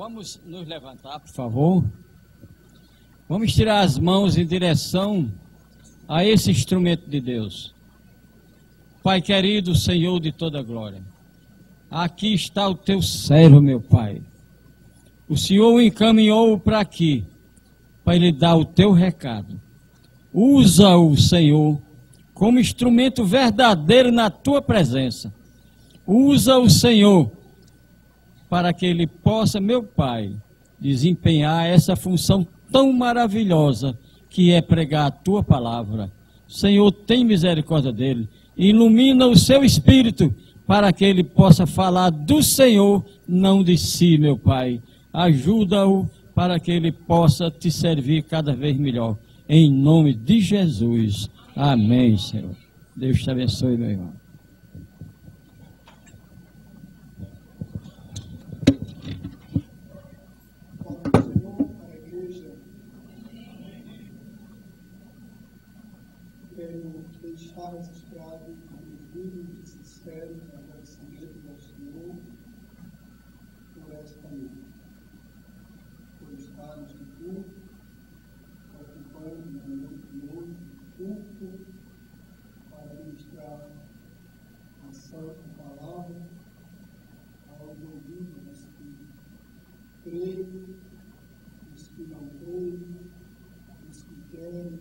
Vamos nos levantar, por favor. Vamos tirar as mãos em direção a esse instrumento de Deus. Pai querido, Senhor de toda glória, aqui está o teu servo, meu Pai. O Senhor o encaminhou para aqui, para ele dar o teu recado. Usa-o, Senhor, como instrumento verdadeiro na tua presença. Usa-o, Senhor, para que ele possa, meu Pai, desempenhar essa função tão maravilhosa que é pregar a tua palavra. Senhor, tem misericórdia dele. Ilumina o seu espírito para que ele possa falar do Senhor, não de si, meu Pai. Ajuda-o para que ele possa te servir cada vez melhor. Em nome de Jesus. Amém, Senhor. Deus te abençoe, meu irmão. Quero deixar registrado um vídeo de sincero agradecimento ao Senhor por esta noite, por estar neste culto, ocupando na noite de hoje culto para ministrar a santa palavra aos ouvidos que creem, os que não creem, os que querem,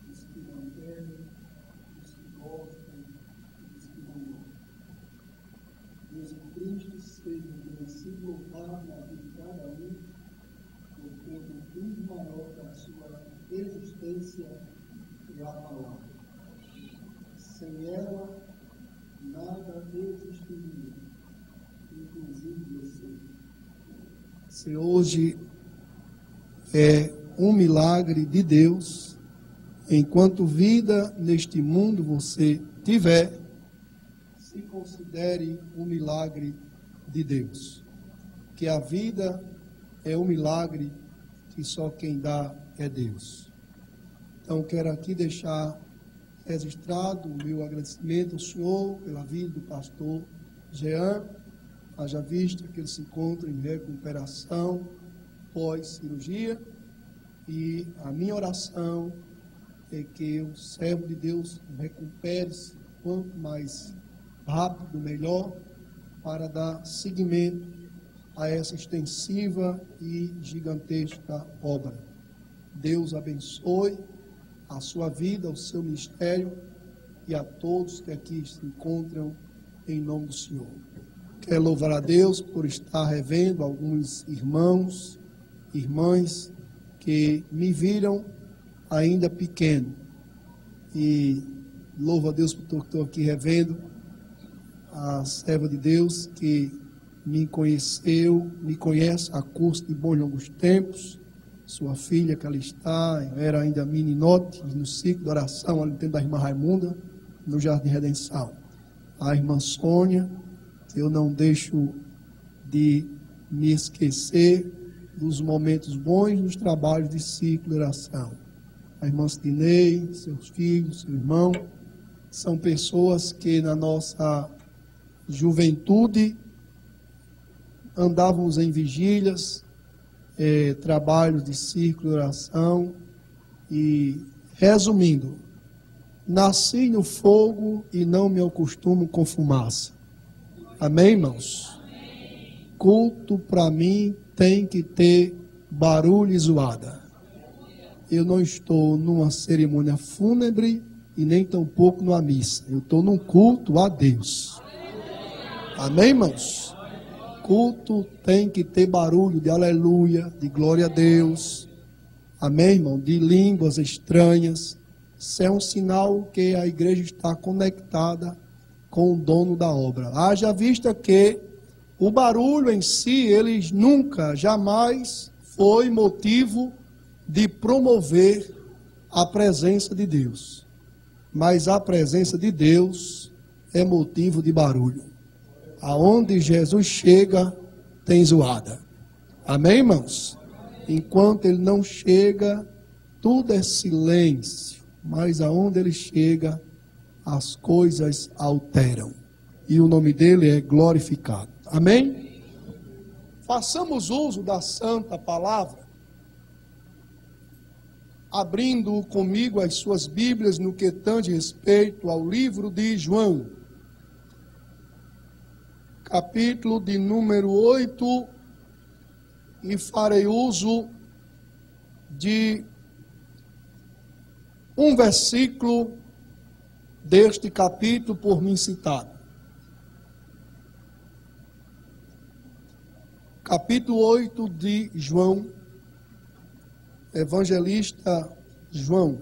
os que não querem, os que gostam, os que não gostam. Jesus Cristo seja vencido, louvado na vida de cada um, porque o fim maior da sua existência é a palavra. Sem ela, nada existiria, inclusive você. Se hoje é um milagre de Deus, enquanto vida neste mundo você tiver, se considere um milagre de Deus. Que a vida é um milagre que só quem dá é Deus. Então quero aqui deixar registrado o meu agradecimento ao Senhor pela vida do pastor Jean, haja vista que ele se encontra em recuperação pós-cirurgia, e a minha oração é que o servo de Deus recupere-se quanto mais rápido, melhor, para dar seguimento a essa extensiva e gigantesca obra. Deus abençoe a sua vida, o seu ministério e a todos que aqui se encontram em nome do Senhor. Quero louvar a Deus por estar revendo alguns irmãos, irmãs que me viram ainda pequeno, e louvo a Deus por estar aqui revendo a serva de Deus que me conheceu, me conhece a curso de bons longos tempos, sua filha que ela está, eu era ainda meninote no ciclo de oração ali no tempo da irmã Raimunda, no Jardim Redenção. A irmã Sônia, eu não deixo de me esquecer dos momentos bons nos trabalhos de ciclo de oração. A irmã Sidney, seus filhos, seu irmão, são pessoas que na nossa juventude andávamos em vigílias, trabalhos de ciclo de oração, e resumindo, nasci no fogo e não me acostumo com fumaça. Amém, irmãos? Amém. Culto para mim tem que ter barulho e zoada. Eu não estou numa cerimônia fúnebre e nem tampouco numa missa. Eu estou num culto a Deus. Amém, irmãos? Culto tem que ter barulho de aleluia, de glória a Deus. Amém, irmão? De línguas estranhas. Isso é um sinal que a igreja está conectada com o dono da obra. Haja vista que o barulho em si, ele nunca, jamais foi motivo de promover a presença de Deus. Mas a presença de Deus é motivo de barulho. Aonde Jesus chega, tem zoada. Amém, irmãos? Enquanto ele não chega, tudo é silêncio. Mas aonde ele chega, as coisas alteram. E o nome dele é glorificado. Amém? façamos uso da Santa Palavra, abrindo comigo as suas Bíblias no que tange respeito ao livro de João, capítulo de número 8, e farei uso de um versículo deste capítulo por mim citado. Capítulo 8 de João, evangelista João.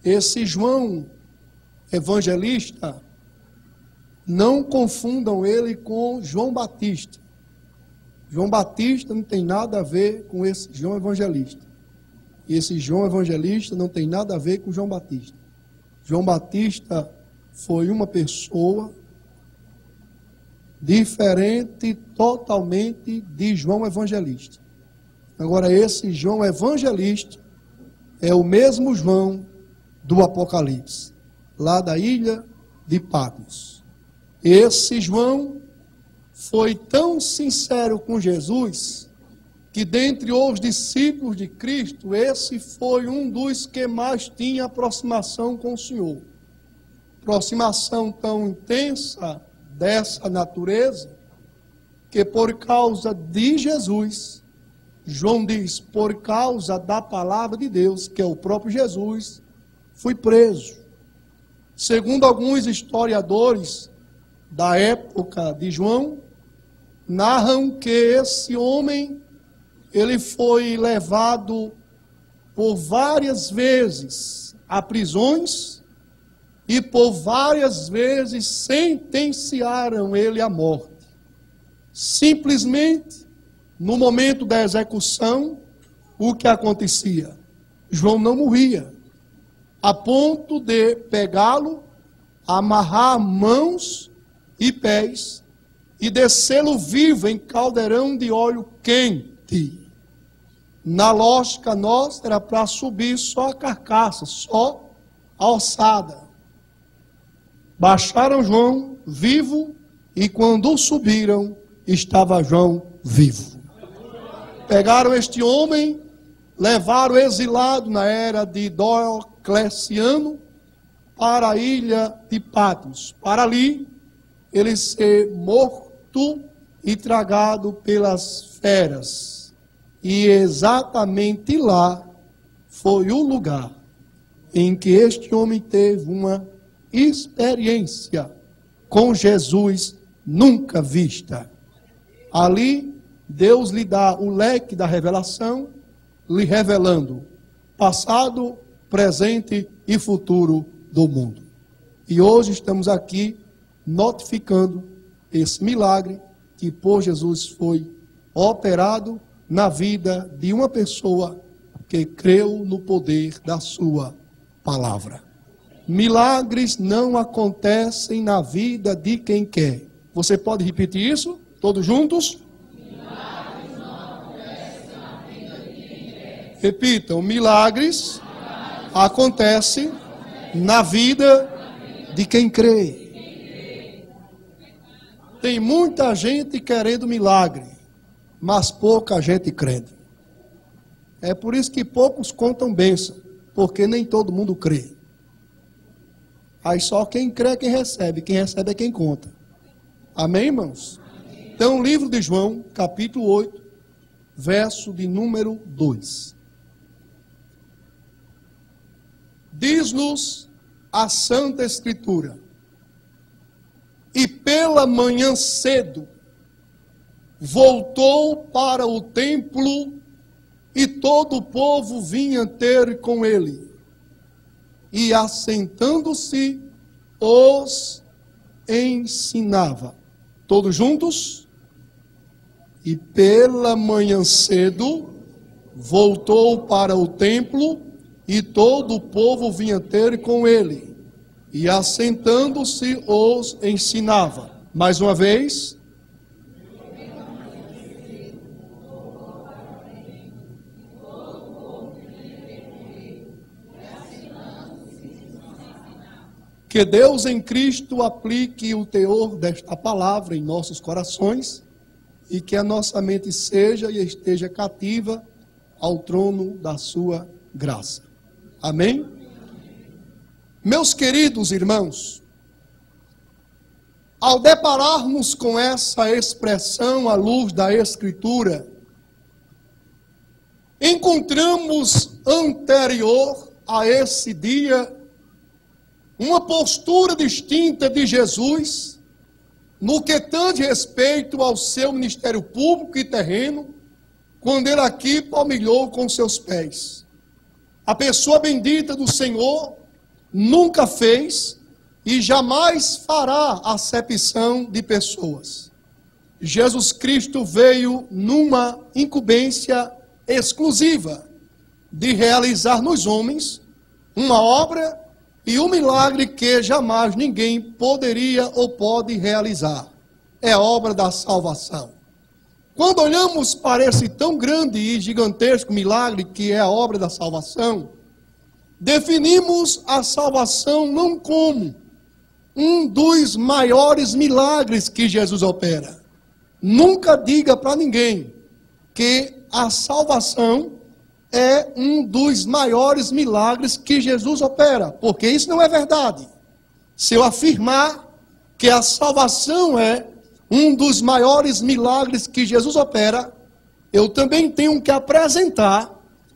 Esse João evangelista, não confundam ele com João Batista. João Batista não tem nada a ver com esse João evangelista. E esse João evangelista não tem nada a ver com João Batista. João Batista foi uma pessoa diferente totalmente de João evangelista. Agora, esse João evangelista é o mesmo João do Apocalipse, lá da ilha de Patmos. Esse João foi tão sincero com Jesus, que dentre os discípulos de Cristo, esse foi um dos que mais tinha aproximação com o Senhor. Aproximação tão intensa dessa natureza, que por causa de Jesus, João diz, por causa da palavra de Deus, que é o próprio Jesus, fui preso. Segundo alguns historiadores da época de João, narram que esse homem, ele foi levado por várias vezes a prisões e por várias vezes sentenciaram ele à morte. Simplesmente, no momento da execução, o que acontecia? João não morria, a ponto de pegá-lo, amarrar mãos e pés e descê-lo vivo em caldeirão de óleo quente. Na lógica nossa, era para subir só a carcaça, só a ossada. Baixaram João vivo e quando subiram, estava João vivo. Pegaram este homem, levaram exilado na era de Diocleciano para a ilha de Patmos. Para ali, ele ser morto e tragado pelas feras. E exatamente lá foi o lugar em que este homem teve uma experiência com Jesus nunca vista. Ali, Deus lhe dá o leque da revelação, lhe revelando passado, presente e futuro do mundo. E hoje estamos aqui notificando esse milagre que por Jesus foi operado na vida de uma pessoa que creu no poder da sua palavra. Milagres não acontecem na vida de quem quer. Você pode repetir isso? Todos juntos? Milagres não acontecem na vida de quem quer. Repitam, milagres acontecem na vida de quem crê. Tem muita gente querendo milagre, mas pouca gente crendo. É por isso que poucos contam bênção, porque nem todo mundo crê. Aí só quem crê é quem recebe é quem conta. Amém, irmãos? Amém. Então, livro de João, capítulo 8, verso de número 2. Diz-nos a Santa Escritura: e pela manhã cedo voltou para o templo, e todo o povo vinha ter com ele. E assentando-se, os ensinava. Todos juntos? E pela manhã cedo voltou para o templo, e todo o povo vinha ter com ele. E assentando-se, os ensinava. Mais uma vez. Que Deus em Cristo aplique o teor desta palavra em nossos corações e que a nossa mente seja e esteja cativa ao trono da sua graça. Amém? Meus queridos irmãos, ao depararmos com essa expressão à luz da Escritura, encontramos anterior a esse dia uma postura distinta de Jesus no que tange respeito ao seu ministério público e terreno, quando ele aqui palmilhou com seus pés. A pessoa bendita do Senhor nunca fez e jamais fará acepção de pessoas. Jesus Cristo veio numa incumbência exclusiva de realizar nos homens uma obra e um milagre que jamais ninguém poderia ou pode realizar. É a obra da salvação. Quando olhamos para esse tão grande e gigantesco milagre que é a obra da salvação, definimos a salvação não como um dos maiores milagres que Jesus opera. Nunca diga para ninguém que a salvação é um dos maiores milagres que Jesus opera, porque isso não é verdade. Se eu afirmar que a salvação é um dos maiores milagres que Jesus opera, eu também tenho que apresentar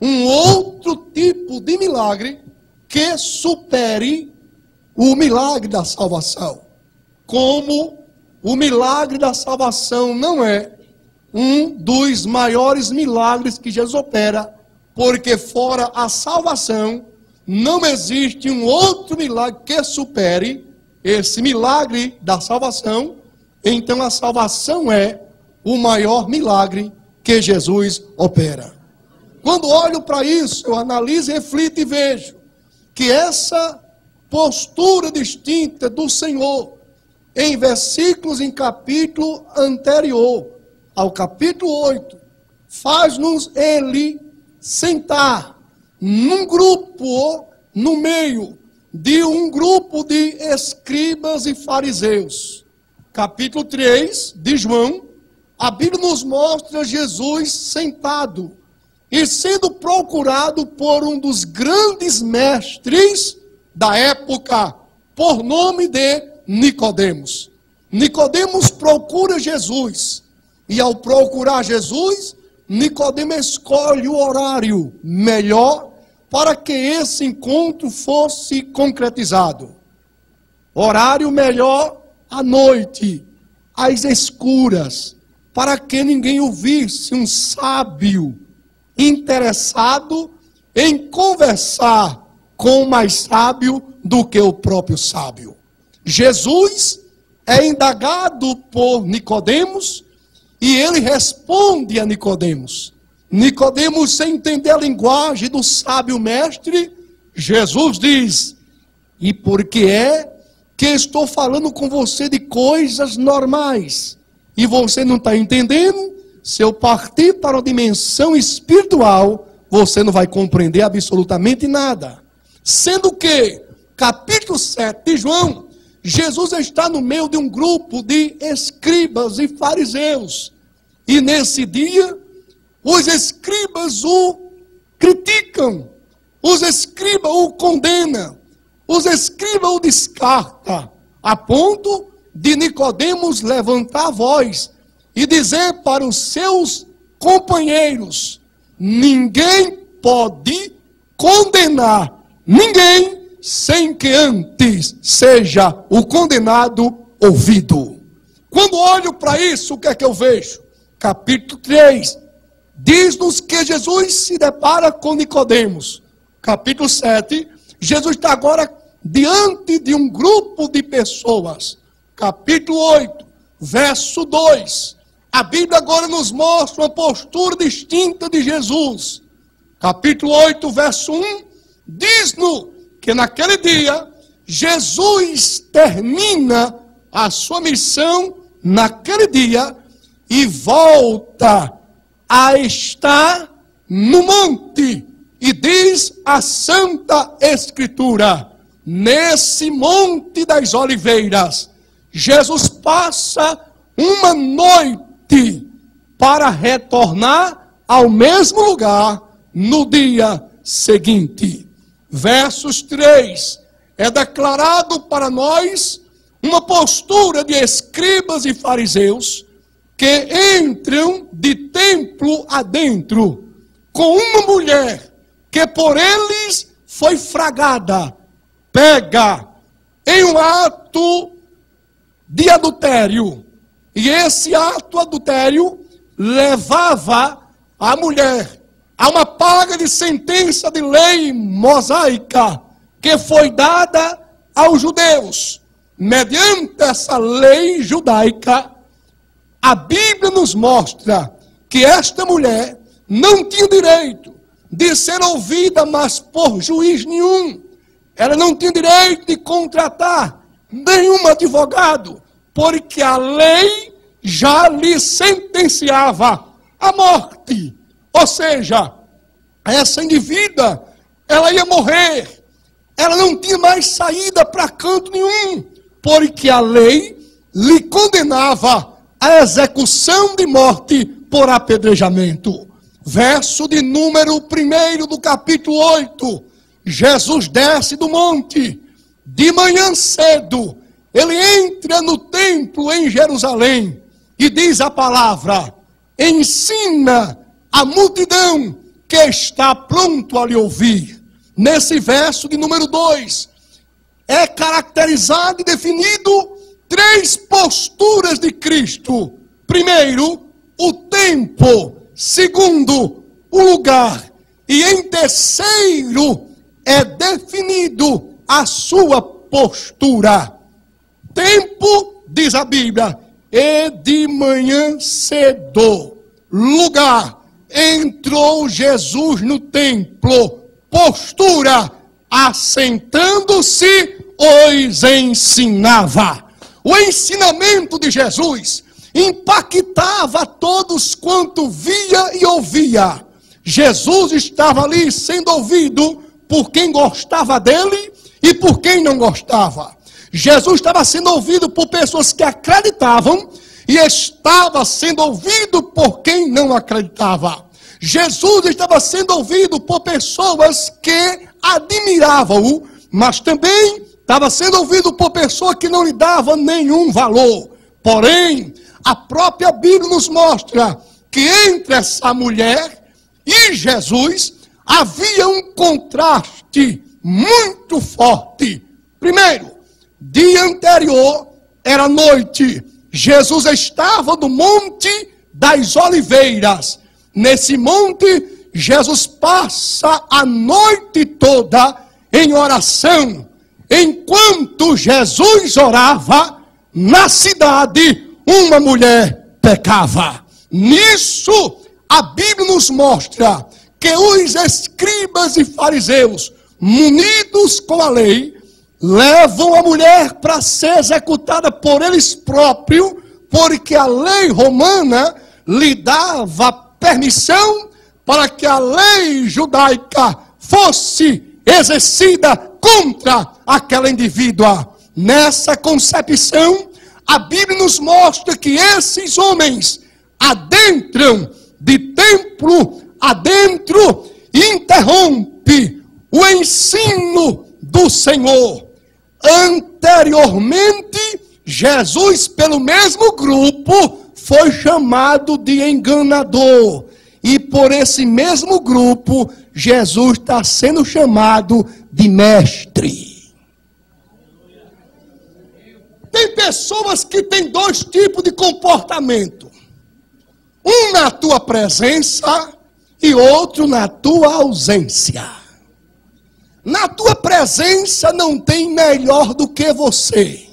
um outro tipo de milagre que supere o milagre da salvação. Como o milagre da salvação não é um dos maiores milagres que Jesus opera, porque fora a salvação não existe um outro milagre que supere esse milagre da salvação. Então a salvação é o maior milagre que Jesus opera. Quando olho para isso, eu analiso, reflito e vejo que essa postura distinta do Senhor, em versículos em capítulo anterior, ao capítulo 8, faz-nos ele sentar num grupo, no meio de um grupo de escribas e fariseus. Capítulo 3 de João, a Bíblia nos mostra Jesus sentado e sendo procurado por um dos grandes mestres da época, por nome de Nicodemos. Nicodemos procura Jesus, e ao procurar Jesus, Nicodemos escolhe o horário melhor para que esse encontro fosse concretizado. Horário melhor à noite, às escuras, para que ninguém ouvisse um sábio interessado em conversar com o mais sábio do que o próprio sábio. Jesus é indagado por Nicodemos e ele responde a Nicodemos. Nicodemos, sem entender a linguagem do sábio mestre, Jesus diz: e por que é que estou falando com você de coisas normais e você não está entendendo? Se eu partir para uma dimensão espiritual, você não vai compreender absolutamente nada. Sendo que, capítulo 7 de João, Jesus está no meio de um grupo de escribas e fariseus. E nesse dia, os escribas o criticam, os escribas o condenam, os escribas o descartam, a ponto de Nicodemos levantar a voz e dizer para os seus companheiros: ninguém pode condenar ninguém sem que antes seja o condenado ouvido. Quando olho para isso, o que é que eu vejo? Capítulo 3 diz-nos que Jesus se depara com Nicodemos. Capítulo 7, Jesus está agora diante de um grupo de pessoas. Capítulo 8, verso 2, a Bíblia agora nos mostra uma postura distinta de Jesus. Capítulo 8, verso 1, diz-nos que naquele dia, Jesus termina a sua missão naquele dia e volta a estar no monte. E diz a Santa Escritura: nesse monte das oliveiras, Jesus passa uma noite para retornar ao mesmo lugar no dia seguinte. Versos 3, é declarado para nós uma postura de escribas e fariseus que entram de templo adentro com uma mulher que por eles foi fragada, pega em um ato de adultério. E esse ato adultério levava a mulher a uma paga de sentença de lei mosaica que foi dada aos judeus. Mediante essa lei judaica, a Bíblia nos mostra que esta mulher não tinha direito de ser ouvida, mas por juiz nenhum. Ela não tinha direito de contratar nenhum advogado, porque a lei já lhe sentenciava à morte. Ou seja, essa indivídua, ela ia morrer. Ela não tinha mais saída para canto nenhum, porque a lei lhe condenava à execução de morte por apedrejamento. Verso de número 1 do capítulo 8. Jesus desce do monte, de manhã cedo, ele entra no templo em Jerusalém, e diz a palavra, ensina a multidão que está pronto a lhe ouvir. Nesse verso de número 2, é caracterizado e definido 3 posturas de Cristo. Primeiro, o tempo. Segundo, o lugar. E em terceiro, é definido a sua postura. Tempo, diz a Bíblia, e de manhã cedo. Lugar, entrou Jesus no templo. Postura, assentando-se, os ensinava. O ensinamento de Jesus impactava a todos quanto via e ouvia. Jesus estava ali sendo ouvido por quem gostava dele e por quem não gostava. Jesus estava sendo ouvido por pessoas que acreditavam e estava sendo ouvido por quem não acreditava. Jesus estava sendo ouvido por pessoas que admiravam-o, mas também estava sendo ouvido por pessoas que não lhe davam nenhum valor. Porém, a própria Bíblia nos mostra que entre essa mulher e Jesus havia um contraste muito forte. Primeiro, dia anterior era noite. Jesus estava no Monte das Oliveiras. Nesse monte, Jesus passa a noite toda em oração. Enquanto Jesus orava, na cidade, uma mulher pecava. Nisso, a Bíblia nos mostra que os escribas e fariseus, munidos com a lei, levam a mulher para ser executada por eles próprios, porque a lei romana lhe dava permissão para que a lei judaica fosse exercida contra aquela indivídua. Nessa concepção, a Bíblia nos mostra que esses homens adentram de templo adentro e interrompe o ensino do Senhor. Anteriormente, Jesus, pelo mesmo grupo, foi chamado de enganador. E por esse mesmo grupo, Jesus está sendo chamado de mestre. Tem pessoas que têm 2 tipos de comportamento. Um na tua presença e outro na tua ausência. Na tua presença não tem melhor do que você.